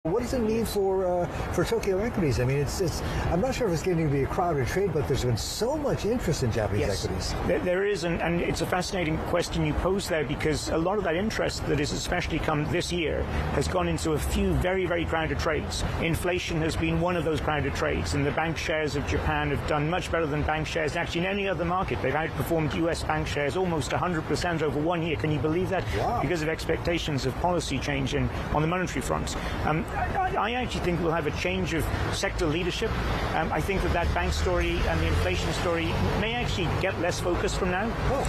What does it mean for Tokyo equities? I mean, I'm not sure if it's getting to be a crowded trade, but there's been so much interest in Japanese equities. There is, and it's a fascinating question you pose there, because a lot of that interest that has especially come this year has gone into a few very, very crowded trades. Inflation has been one of those crowded trades, and the bank shares of Japan have done much better than bank shares actually in any other market. They've outperformed US bank shares almost 100% over 1 year. Can you believe that? Wow. Because of expectations of policy change on the monetary front. I actually think we'll have a change of sector leadership. I think that bank story and the inflation story may actually get less focused from now.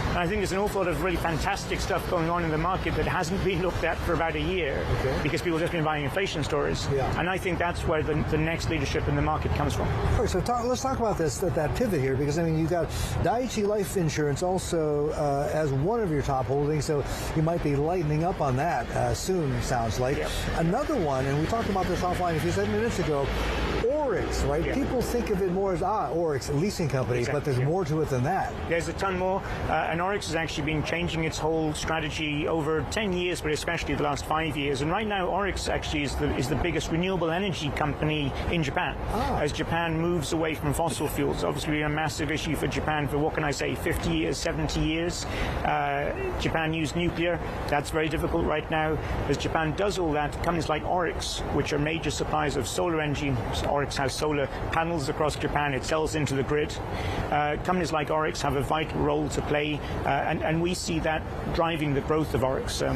And I think there's an awful lot of really fantastic stuff going on in the market that hasn't been looked at for about a year because people have just been buying inflation stories. And I think that's where the next leadership in the market comes from. All right, so let's talk about that pivot here, because I mean, you've got Dai-ichi Life Insurance also as one of your top holdings, so you might be lightening up on that soon, sounds like. Another one, and we talked about this offline a few minutes ago, Oryx, right? People think of it more as, Oryx, a leasing company, but there's more to it than that. There's a ton more, and Oryx has actually been changing its whole strategy over 10 years, but especially the last 5 years. And right now, Oryx actually is the biggest renewable energy company in Japan, as Japan moves away from fossil fuels. Obviously, a massive issue for Japan for, what can I say, 50 years, 70 years. Japan used nuclear. That's very difficult right now. As Japan does all that, companies like Oryx, which are major suppliers of solar energy. Oryx has solar panels across Japan. It sells into the grid. Companies like Oryx have a vital role to play, and we see that driving the growth of Oryx. So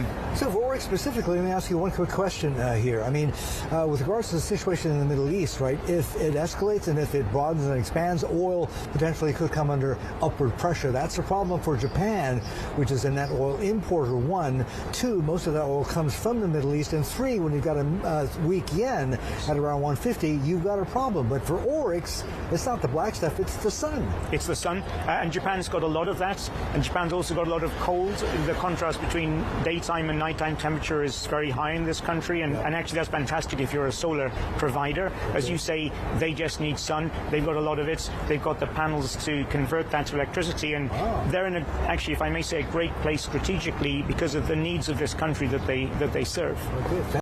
for Oryx specifically, let me ask you one quick question here. I mean, with regards to the situation in the Middle East, right, if it escalates and if it broadens and expands, oil potentially could come under upward pressure. That's a problem for Japan, which is a net oil importer, 1. 2, most of that oil comes from the Middle East. And 3, when you've got a weak yen at around 150, you've got a problem. But for Oryx, it's not the black stuff, it's the sun. It's the sun, and Japan's got a lot of that, and Japan's also got a lot of cold. The contrast between daytime and nighttime temperature is very high in this country, and actually that's fantastic if you're a solar provider. As you say, they just need sun. They've got a lot of it. They've got the panels to convert that to electricity, and they're in actually, if I may say, a great place strategically because of the needs of this country that they serve.